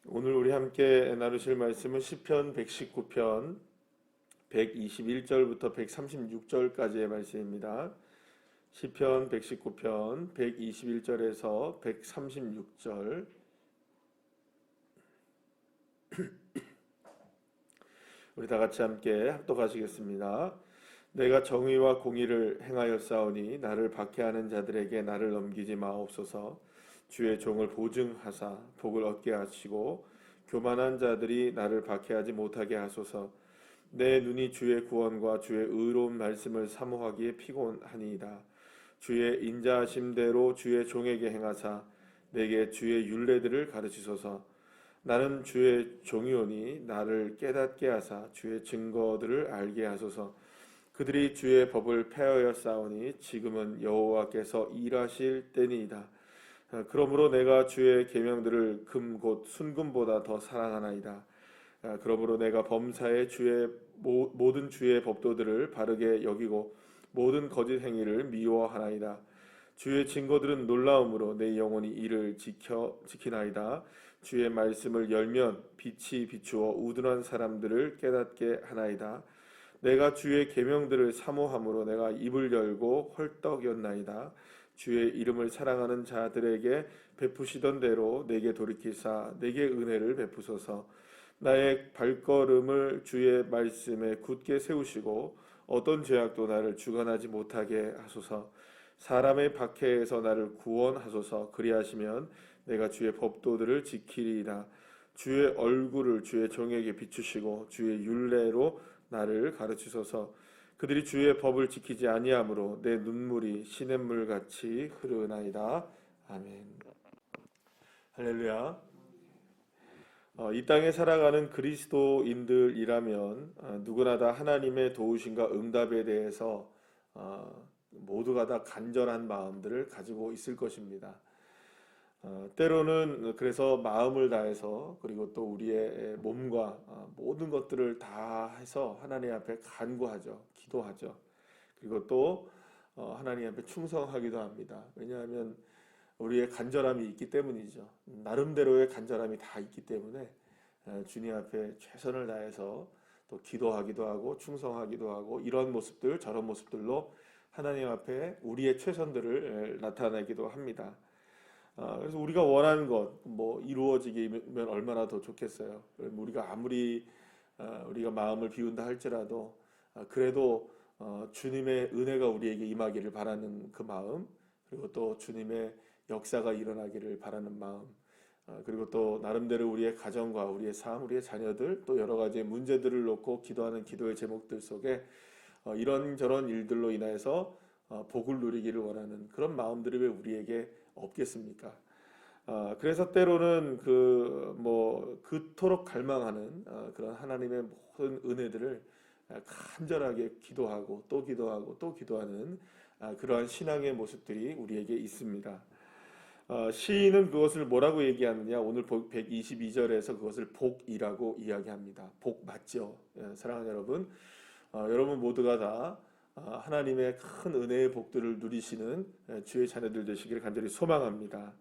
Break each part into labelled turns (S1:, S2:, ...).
S1: 오늘 우리 함께 나누실 말씀은 시편 119편 121절부터 136절까지의 말씀입니다. 시편 119편 121절에서 136절. 우리 다 같이 함께 합독하시겠습니다. 내가 정의와 공의를 행하였사오니 나를 박해하는 자들에게 나를 넘기지 마옵소서. 주의 종을 보증하사 복을 얻게 하시고 교만한 자들이 나를 박해하지 못하게 하소서. 내 눈이 주의 구원과 주의 의로운 말씀을 사모하기에 피곤하니이다. 주의 인자하심대로 주의 종에게 행하사 내게 주의 율례들을 가르치소서. 나는 주의 종이오니 나를 깨닫게 하사 주의 증거들을 알게 하소서. 그들이 주의 법을 폐하였사오니 지금은 여호와께서 일하실 때니이다. 그러므로 내가 주의 계명들을 금 곧 순금보다 더 사랑하나이다. 그러므로 내가 범사에 주의 모든 주의 법도들을 바르게 여기고 모든 거짓 행위를 미워하나이다. 주의 증거들은 놀라움으로 내 영혼이 이를 지키나이다. 주의 말씀을 열면 빛이 비추어 우둔한 사람들을 깨닫게 하나이다. 내가 주의 계명들을 사모함으로 내가 입을 열고 헐떡였나이다. 주의 이름을 사랑하는 자들에게 베푸시던 대로 내게 돌이키사 내게 은혜를 베푸소서. 나의 발걸음을 주의 말씀에 굳게 세우시고 어떤 죄악도 나를 주관하지 못하게 하소서. 사람의 박해에서 나를 구원하소서. 그리하시면 내가 주의 법도들을 지키리이다. 주의 얼굴을 주의 종에게 비추시고 주의 율례로 나를 가르치소서. 그들이 주의 법을 지키지 아니하므로 내 눈물이 시냇물 같이 흐르나이다. 아멘. 할렐루야. 이 땅에 살아가는 그리스도인들이라면 누구나 다 하나님의 도우심과 응답에 대해서 모두가 다 간절한 마음들을 가지고 있을 것입니다. 때로는 그래서 마음을 다해서 그리고 또 우리의 몸과 모든 것들을 다 해서 하나님 앞에 간구하죠. 기도하죠. 그리고 또 하나님 앞에 충성하기도 합니다. 왜냐하면 우리의 간절함이 있기 때문이죠. 나름대로의 간절함이 다 있기 때문에 주님 앞에 최선을 다해서 또 기도하기도 하고 충성하기도 하고 이런 모습들 저런 모습들로 하나님 앞에 우리의 최선들을 나타내기도 합니다. 그래서 우리가 원하는 것 뭐 이루어지면 얼마나 더 좋겠어요. 우리가 아무리 우리가 마음을 비운다 할지라도 그래도 주님의 은혜가 우리에게 임하기를 바라는 그 마음, 그리고 또 주님의 역사가 일어나기를 바라는 마음, 그리고 또 나름대로 우리의 가정과 우리의 삶, 우리의 자녀들 또 여러 가지 문제들을 놓고 기도하는 기도의 제목들 속에 이런저런 일들로 인해서 복을 누리기를 원하는 그런 마음들이 왜 우리에게 없겠습니까? 그래서 때로는 그토록 갈망하는 그런 하나님의 모든 은혜들을 간절하게 기도하고 또 기도하고 또 기도하는 그러한 신앙의 모습들이 우리에게 있습니다. 시인은 그것을 뭐라고 얘기하느냐? 오늘 122절에서 그것을 복이라고 이야기합니다. 복 맞죠? 사랑하는 여러분, 여러분 모두가 다 하나님의 큰 은혜의 복들을 누리시는 주의 자녀들 되시기를 간절히 소망합니다.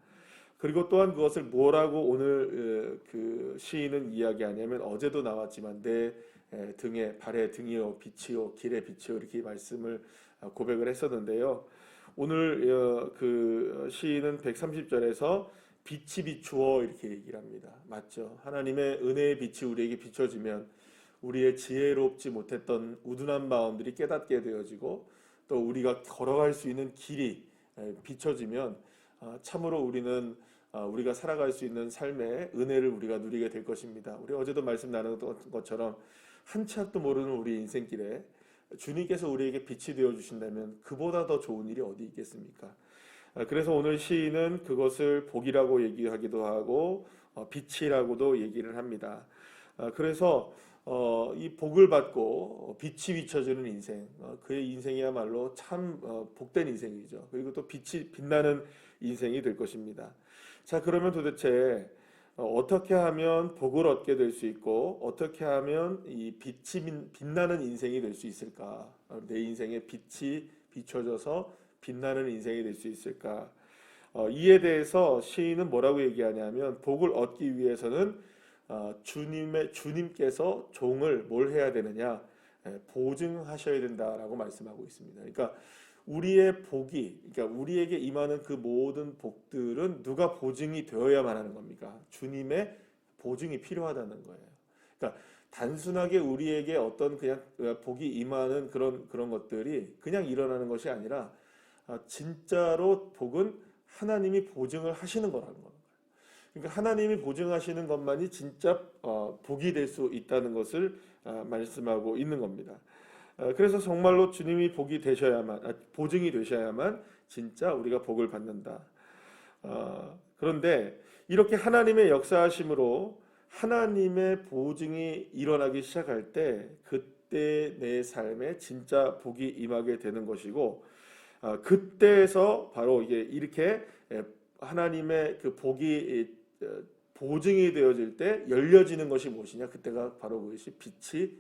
S1: 그리고 또한 그것을 뭐라고 오늘 그 시인은 이야기하냐면 어제도 나왔지만 내 등에 발의 등이요 빛이요 길의 빛이요 이렇게 말씀을 고백을 했었는데요. 오늘 그 시인은 130절에서 빛이 비추어 이렇게 얘기를 합니다. 맞죠? 하나님의 은혜의 빛이 우리에게 비춰지면 우리의 지혜롭지 못했던 우둔한 마음들이 깨닫게 되어지고 또 우리가 걸어갈 수 있는 길이 비춰지면 참으로 우리는 우리가 살아갈 수 있는 삶의 은혜를 우리가 누리게 될 것입니다. 우리 어제도 말씀 나눴던 것처럼 한 치 앞도 모르는 우리 인생길에 주님께서 우리에게 빛이 되어 주신다면 그보다 더 좋은 일이 어디 있겠습니까? 그래서 오늘 시인은 그것을 복이라고 얘기하기도 하고 빛이라고도 얘기를 합니다. 그래서 이 복을 받고 빛이 비춰지는 인생, 그의 인생이야말로 참 복된 인생이죠. 그리고 또 빛이 빛나는 인생이 될 것입니다. 자, 그러면 도대체 어떻게 하면 복을 얻게 될 수 있고 어떻게 하면 이 빛이 빛나는 인생이 될 수 있을까? 내 인생에 빛이 비춰져서 빛나는 인생이 될 수 있을까? 이에 대해서 시인은 뭐라고 얘기하냐면 복을 얻기 위해서는 주님께서 종을 뭘 해야 되느냐? 보증하셔야 된다라고 말씀하고 있습니다. 그러니까 우리의 복이, 그러니까 우리에게 임하는 그 모든 복들은 누가 보증이 되어야만 하는 겁니까? 주님의 보증이 필요하다는 거예요. 그러니까 단순하게 우리에게 어떤 그냥 복이 임하는 그런 것들이 그냥 일어나는 것이 아니라 진짜로 복은 하나님이 보증을 하시는 거라는 거예요. 그러니까 하나님이 보증하시는 것만이 진짜 복이 될 수 있다는 것을 말씀하고 있는 겁니다. 그래서 정말로 주님이 복이 되셔야만, 보증이 되셔야만 진짜 우리가 복을 받는다. 그런데 이렇게 하나님의 역사하심으로 하나님의 보증이 일어나기 시작할 때 그때 내 삶에 진짜 복이 임하게 되는 것이고, 그때에서 바로 이렇게 하나님의 그 복이 보증이 되어질 때 열려지는 것이 무엇이냐? 그때가 바로 그것이 빛이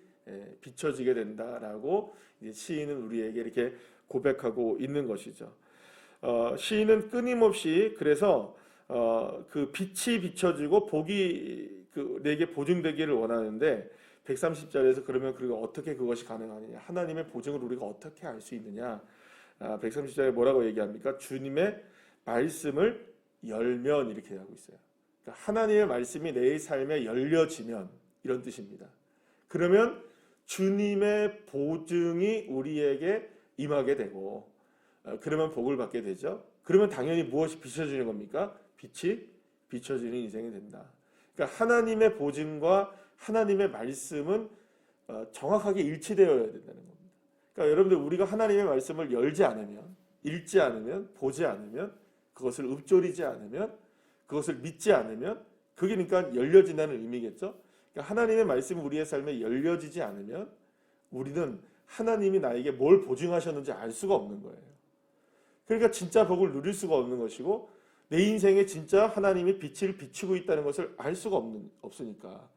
S1: 비춰지게 된다라고 시인은 우리에게 이렇게 고백하고 있는 것이죠. 시인은 끊임없이 그래서 그 빛이 비춰지고 복이 내게 보증되기를 원하는데 130절에서 그러면 그리고 어떻게 그것이 가능하느냐? 하나님의 보증을 우리가 어떻게 알 수 있느냐? 130절에 뭐라고 얘기합니까? 주님의 말씀을 열면 이렇게 하고 있어요. 그러니까 하나님의 말씀이 내 삶에 열려지면 이런 뜻입니다. 그러면 주님의 보증이 우리에게 임하게 되고 그러면 복을 받게 되죠. 그러면 당연히 무엇이 비춰지는 겁니까? 빛이 비춰지는 인생이 된다. 그러니까 하나님의 보증과 하나님의 말씀은 정확하게 일치되어야 된다는 겁니다. 그러니까 여러분들 우리가 하나님의 말씀을 열지 않으면, 읽지 않으면, 보지 않으면, 그것을 읊조리지 않으면, 그것을 믿지 않으면 그게 그러니까 열려진다는 의미겠죠. 그러니까 하나님의 말씀이 우리의 삶에 열려지지 않으면 우리는 하나님이 나에게 뭘 보증하셨는지 알 수가 없는 거예요. 그러니까 진짜 복을 누릴 수가 없는 것이고 내 인생에 진짜 하나님이 빛을 비추고 있다는 것을 알 수가 없으니까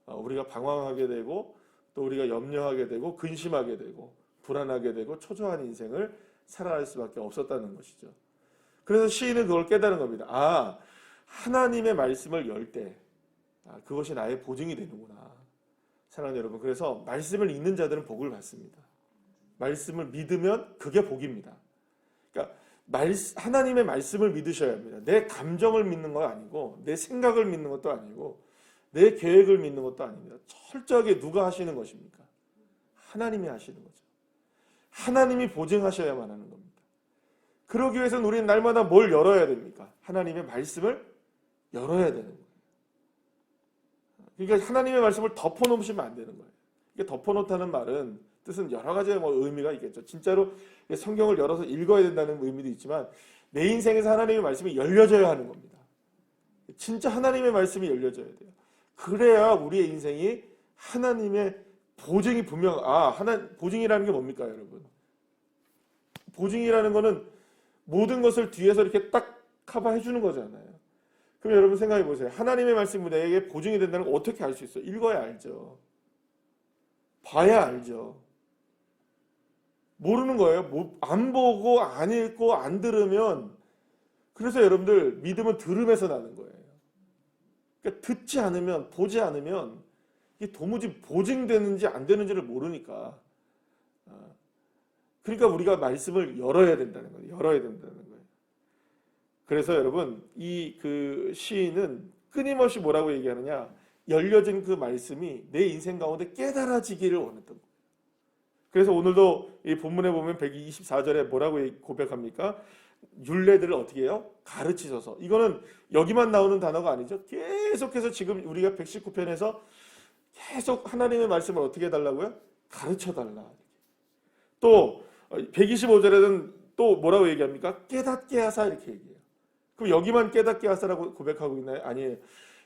S1: 우리가 방황하게 되고 또 우리가 염려하게 되고 근심하게 되고 불안하게 되고 초조한 인생을 살아갈 수밖에 없었다는 것이죠. 그래서 시인은 그걸 깨달은 겁니다. 하나님의 말씀을 열 때 그것이 나의 보증이 되는구나. 사랑하는 여러분, 그래서 말씀을 읽는 자들은 복을 받습니다. 말씀을 믿으면 그게 복입니다. 그러니까 하나님의 말씀을 믿으셔야 합니다. 내 감정을 믿는 거 아니고 내 생각을 믿는 것도 아니고 내 계획을 믿는 것도 아닙니다. 철저하게 누가 하시는 것입니까? 하나님이 하시는 거죠. 하나님이 보증하셔야만 하는 겁니다. 그러기 위해서는 우리는 날마다 뭘 열어야 됩니까? 하나님의 말씀을 열어야 되는 거예요. 그러니까 하나님의 말씀을 덮어놓으시면 안 되는 거예요. 이게 덮어놓다는 말은 뜻은 여러 가지 의미가 있겠죠. 진짜로 성경을 열어서 읽어야 된다는 의미도 있지만 내 인생에서 하나님의 말씀이 열려져야 하는 겁니다. 진짜 하나님의 말씀이 열려져야 돼요. 그래야 우리의 인생이 하나님의 보증이 보증이라는 게 뭡니까, 여러분? 보증이라는 거는 모든 것을 뒤에서 이렇게 딱 커버해 주는 거잖아요. 그럼 여러분 생각해 보세요. 하나님의 말씀이 내게 보증이 된다는 걸 어떻게 알 수 있어요? 읽어야 알죠. 봐야 알죠. 모르는 거예요. 안 보고 안 읽고 안 들으면, 그래서 여러분들 믿음은 들음에서 나는 거예요. 그러니까 듣지 않으면, 보지 않으면 이게 도무지 보증되는지 안 되는지를 모르니까. 그러니까 우리가 말씀을 열어야 된다는 거예요. 열어야 된다는 거예요. 그래서 여러분 그 시인은 끊임없이 뭐라고 얘기하느냐? 열려진 그 말씀이 내 인생 가운데 깨달아지기를 원했던 거예요. 그래서 오늘도 이 본문에 보면 124절에 뭐라고 고백합니까? 율례들을 어떻게 해요? 가르치셔서. 이거는 여기만 나오는 단어가 아니죠. 계속해서 지금 우리가 119편에서 계속 하나님의 말씀을 어떻게 해달라고요? 가르쳐달라. 또 125절에는 또 뭐라고 얘기합니까? 깨닫게 하사 이렇게 얘기해요. 그럼 여기만 깨닫게 하사라고 고백하고 있나요? 아니에요.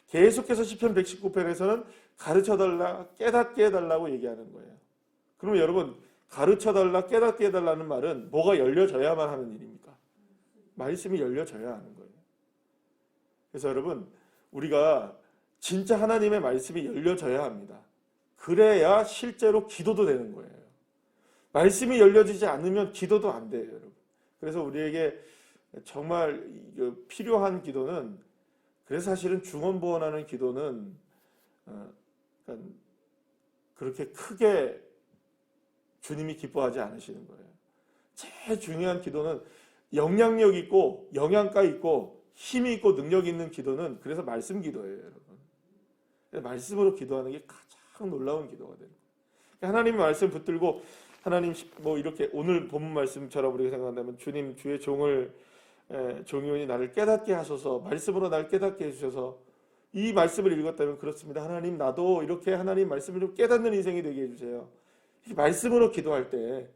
S1: 계속해서 시편 119편에서는 가르쳐달라, 깨닫게 해달라고 얘기하는 거예요. 그러면 여러분 가르쳐달라, 깨닫게 해달라는 말은 뭐가 열려져야만 하는 일입니까? 말씀이 열려져야 하는 거예요. 그래서 여러분 우리가 진짜 하나님의 말씀이 열려져야 합니다. 그래야 실제로 기도도 되는 거예요. 말씀이 열려지지 않으면 기도도 안 돼요, 여러분. 그래서 우리에게 정말 필요한 기도는, 그래서 사실은 중언부언하는 기도는 그러니까 그렇게 크게 주님이 기뻐하지 않으시는 거예요. 제일 중요한 기도는 영향력 있고 영양가 있고 힘이 있고 능력 있는 기도는 그래서 말씀 기도예요, 여러분. 말씀으로 기도하는 게 가장 놀라운 기도가 되는 거예요. 하나님의 말씀 붙들고 하나님 뭐 이렇게 오늘 본문 말씀처럼 우리가 생각한다면 주님 주의 종이오니 나를 깨닫게 하소서, 말씀으로 나를 깨닫게 해주셔서, 이 말씀을 읽었다면 그렇습니다. 하나님 나도 이렇게 하나님 말씀을 좀 깨닫는 인생이 되게 해주세요. 말씀으로 기도할 때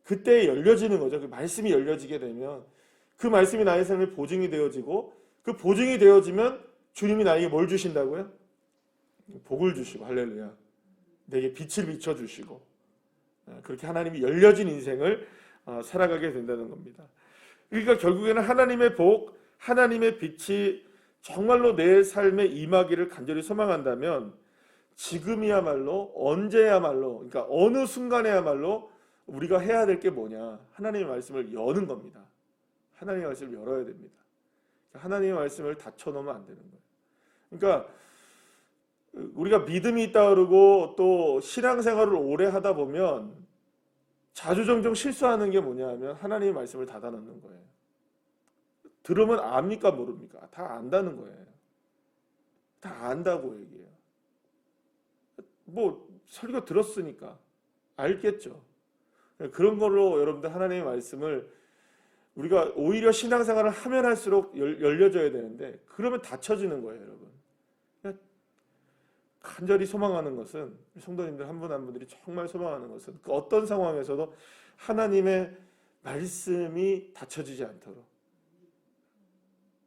S1: 그때 열려지는 거죠. 그 말씀이 열려지게 되면 그 말씀이 나의 삶에 보증이 되어지고, 그 보증이 되어지면 주님이 나에게 뭘 주신다고요? 복을 주시고, 할렐루야, 내게 빛을 비춰주시고, 그렇게 하나님이 열려진 인생을 살아가게 된다는 겁니다. 그러니까 결국에는 하나님의 복, 하나님의 빛이 정말로 내 삶에 임하기를 간절히 소망한다면 지금이야말로, 언제야말로, 그러니까 어느 순간에야말로 우리가 해야 될 게 뭐냐? 하나님의 말씀을 여는 겁니다. 하나님의 말씀을 열어야 됩니다. 하나님의 말씀을 닫혀놓으면 안 되는 거예요. 그러니까 우리가 믿음이 있다 그러고 또 신앙생활을 오래 하다 보면 자주종종 실수하는 게 뭐냐 하면 하나님의 말씀을 닫아놓는 거예요. 들으면 압니까 모릅니까? 다 안다는 거예요. 다 안다고 얘기해요. 뭐 설교 들었으니까 알겠죠. 그런 걸로 여러분들 하나님의 말씀을 우리가 오히려 신앙생활을 하면 할수록 열려져야 되는데 그러면 닫혀지는 거예요, 여러분. 간절히 소망하는 것은, 성도님들 한 분 한 분들이 정말 소망하는 것은 그 어떤 상황에서도 하나님의 말씀이 닫혀지지 않도록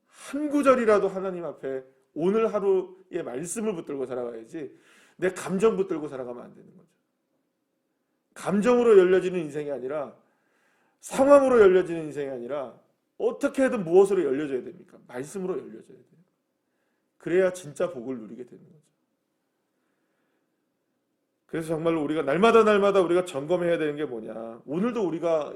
S1: 한 구절이라도 하나님 앞에 오늘 하루의 말씀을 붙들고 살아가야지 내 감정 붙들고 살아가면 안 되는 거죠. 감정으로 열려지는 인생이 아니라, 상황으로 열려지는 인생이 아니라 어떻게든 무엇으로 열려져야 됩니까? 말씀으로 열려져야 돼요. 그래야 진짜 복을 누리게 되는 거죠. 그래서 정말로 우리가 날마다 우리가 점검해야 되는 게 뭐냐. 오늘도 우리가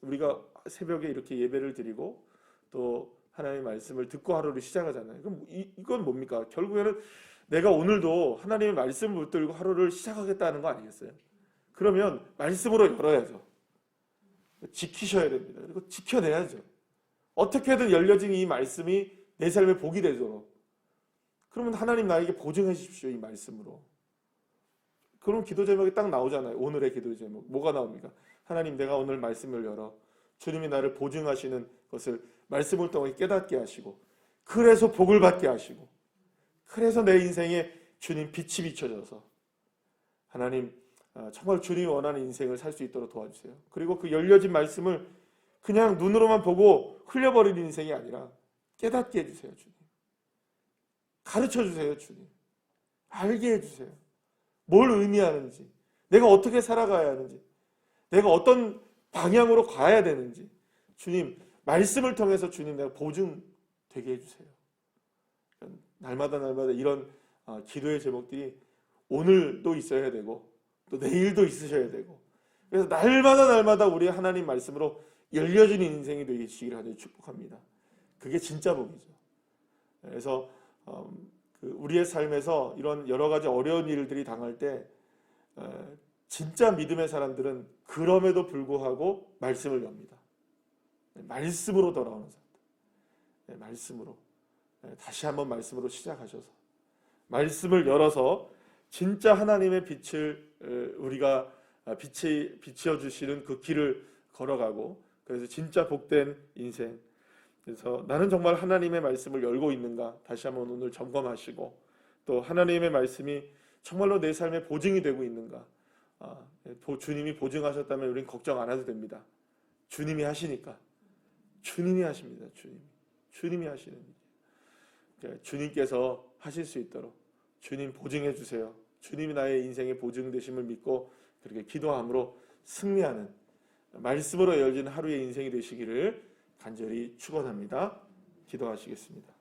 S1: 우리가 새벽에 이렇게 예배를 드리고 또 하나님의 말씀을 듣고 하루를 시작하잖아요. 그럼 이건 뭡니까? 결국에는 내가 오늘도 하나님의 말씀을 붙들고 하루를 시작하겠다는 거 아니겠어요? 그러면 말씀으로 열어야죠. 지키셔야 됩니다. 그리고 지켜내야죠. 어떻게든 열려진 이 말씀이 내 삶에 복이 되도록. 그러면 하나님 나에게 보증해 주십시오, 이 말씀으로. 그럼 기도 제목이 딱 나오잖아요. 오늘의 기도 제목. 뭐가 나옵니까? 하나님, 내가 오늘 말씀을 열어 주님이 나를 보증하시는 것을 말씀을 통해 깨닫게 하시고, 그래서 복을 받게 하시고, 그래서 내 인생에 주님 빛이 비춰져서 하나님 정말 주님이 원하는 인생을 살 수 있도록 도와주세요. 그리고 그 열려진 말씀을 그냥 눈으로만 보고 흘려버리는 인생이 아니라 깨닫게 해주세요, 주님. 가르쳐 주세요, 주님. 알게 해주세요. 뭘 의미하는지, 내가 어떻게 살아가야 하는지, 내가 어떤 방향으로 가야 되는지, 주님 말씀을 통해서 주님 내가 보증되게 해주세요. 날마다 이런 기도의 제목들이 오늘도 있어야 되고 또 내일도 있으셔야 되고, 그래서 날마다 우리 하나님 말씀으로 열려진 인생이 되시기를 하늘 축복합니다. 그게 진짜 복이죠. 그래서 우리의 삶에서 이런 여러 가지 어려운 일들이 당할 때 진짜 믿음의 사람들은 그럼에도 불구하고 말씀을 엽니다. 말씀으로 돌아오는 사람들. 말씀으로. 다시 한번 말씀으로 시작하셔서 말씀을 열어서 진짜 하나님의 빛을 우리가 비춰 주시는 그 길을 걸어가고, 그래서 진짜 복된 인생. 그래서 나는 정말 하나님의 말씀을 열고 있는가 다시 한번 오늘 점검하시고, 또 하나님의 말씀이 정말로 내 삶에 보증이 되고 있는가. 주님이 보증하셨다면 우리는 걱정 안 해도 됩니다. 주님이 하시니까. 주님이 하십니다. 주님이 하시는 일. 주님께서 하실 수 있도록 주님 보증해 주세요. 주님이 나의 인생의 보증되심을 믿고 그렇게 기도함으로 승리하는, 말씀으로 열린 하루의 인생이 되시기를 간절히 축원합니다. 기도하시겠습니다.